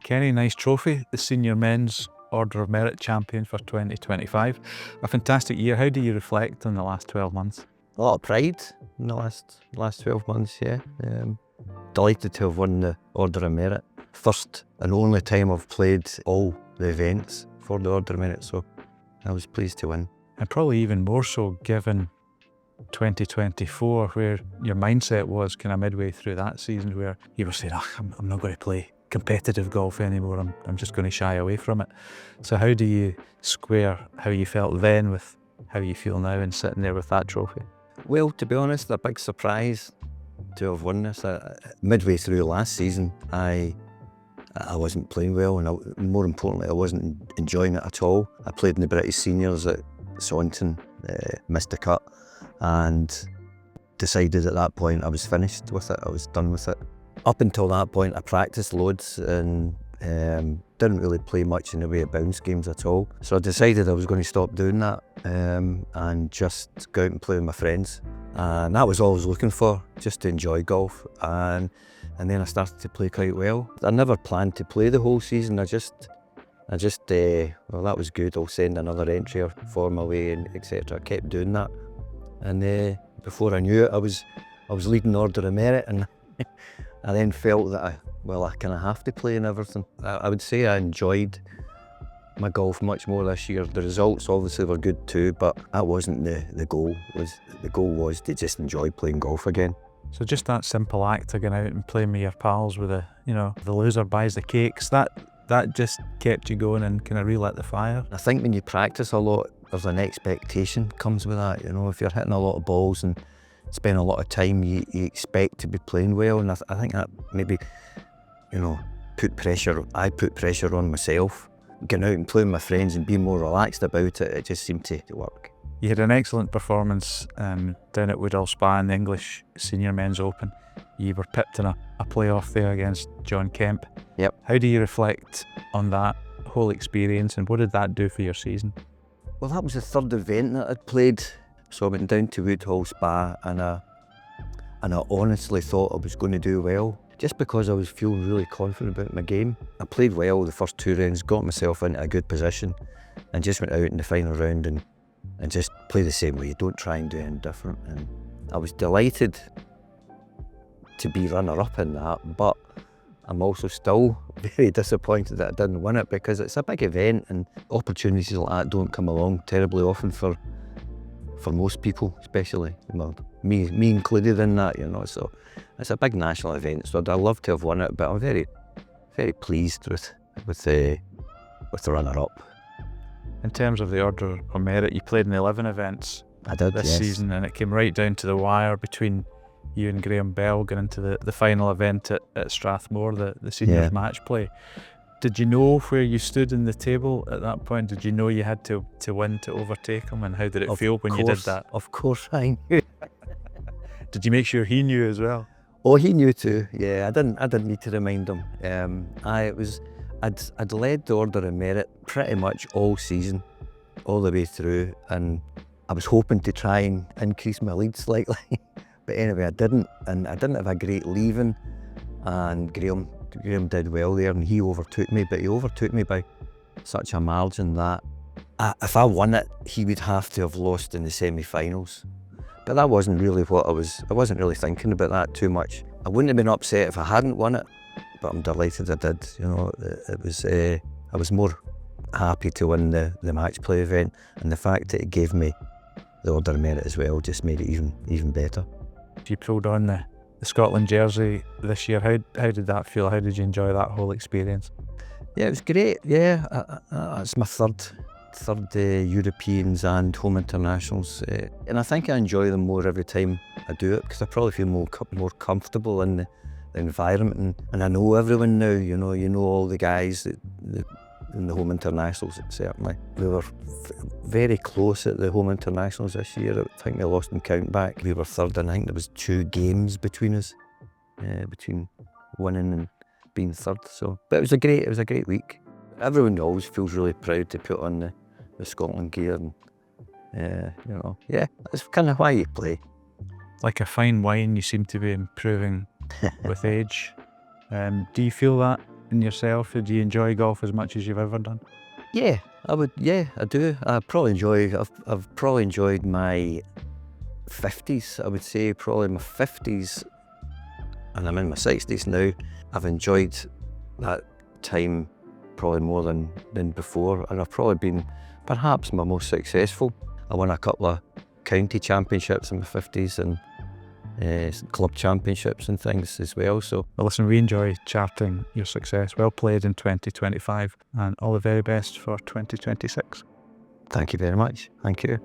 Kenny, nice trophy, the Senior Men's Order of Merit Champion for 2025. A fantastic year. How do you reflect on the last 12 months? A lot of pride in the last 12 months, yeah. Delighted to have won the Order of Merit. First and only time I've played all the events for the Order of Merit, so I was pleased to win. And probably even more so given 2024, where your mindset was kind of midway through that season, where you were saying, I'm not going to play competitive golf anymore, I'm just going to shy away from it. So how do you square how you felt then with how you feel now and sitting there with that trophy? Well, to be honest, a big surprise to have won this. Midway through last season, I wasn't playing well, and more importantly, I wasn't enjoying it at all. I played in the British Seniors at Saunton, missed the cut, and decided at that point I was finished with it, I was done with it. Up until that point I practiced loads and didn't really play much in the way of bounce games at all. So I decided I was going to stop doing that and just go out and play with my friends. And that was all I was looking for, just to enjoy golf. And then I started to play quite well. I never planned to play the whole season. I just well, that was good, I'll send another entry or form away and etc. I kept doing that. And before I knew it, I was leading Order of Merit, and I then felt that I kind of have to play in everything. I would say I enjoyed my golf much more this year. The results obviously were good too, but that wasn't the goal. The goal was to just enjoy playing golf again. So just that simple act of going out and playing with your pals with the loser buys the cakes, that just kept you going and kind of relit the fire? I think when you practice a lot, there's an expectation comes with that. If you're hitting a lot of balls and spend a lot of time, you expect to be playing well, and I think that maybe, I put pressure on myself. Getting out and playing with my friends and being more relaxed about it, it just seemed to work. You had an excellent performance down at Woodall Spa in the English Senior Men's Open. You were pipped in a playoff there against John Kemp. Yep. How do you reflect on that whole experience, and what did that do for your season? Well, that was the third event that I'd played. So I went down to Woodall Spa and I honestly thought I was going to do well, just because I was feeling really confident about my game. I played well the first two rounds, got myself into a good position, and just went out in the final round and just play the same way. You don't try and do anything different. And I was delighted to be runner-up in that, but I'm also still very disappointed that I didn't win it, because it's a big event and opportunities like that don't come along terribly often for most people, especially me included in that. So it's a big national event, so I'd love to have won it, but I'm very, very pleased with the runner-up. In terms of the Order of Merit, you played in 11 events I did, this yes. season, and it came right down to the wire between you and Graham Bell going into the final event at Strathmore, the seniors match play. Did you know where you stood in the table at that point? Did you know you had to win to overtake him, and how did it feel when you did that? Of course I knew. Did you make sure he knew as well? Oh, he knew too. Yeah, I didn't need to remind him. I'd led the Order of Merit pretty much all season, all the way through, and I was hoping to try and increase my lead slightly. But anyway, I didn't, and I didn't have a great leaving, and Graham did well there, and he overtook me, but he overtook me by such a margin that if I won it, he would have to have lost in the semi-finals. But that wasn't really what I wasn't really thinking about that too much. I wouldn't have been upset if I hadn't won it, but I'm delighted I did. I was more happy to win the match play event, and the fact that it gave me the Order of Merit as well just made it even better. You pulled on the Scotland jersey this year. How did that feel? How did you enjoy that whole experience? Yeah, it was great. Yeah, it's my third Europeans and home internationals, and I think I enjoy them more every time I do it, because I probably feel more comfortable in the environment, and I know everyone now. You know all the guys in the home internationals. Certainly, we were very close at the home internationals this year. I think we lost in count back. We were third, and I think there was 2 games between us, between winning and being third. So, but it was a great week. Everyone always feels really proud to put on the Scotland gear, and that's kind of why you play. Like a fine wine, you seem to be improving with age. Do you feel that in yourself? Do you enjoy golf as much as you've ever done? Yeah, I would. Yeah, I do. I've probably enjoyed my 50s. I would say probably my 50s, and I'm in my 60s now. I've enjoyed that time probably more than before, and I've probably been perhaps my most successful. I won a couple of county championships in my 50s and club championships and things as well. So, Well, listen, we enjoy charting your success. Well played in 2025, and all the very best for 2026. thank you very much. Thank you.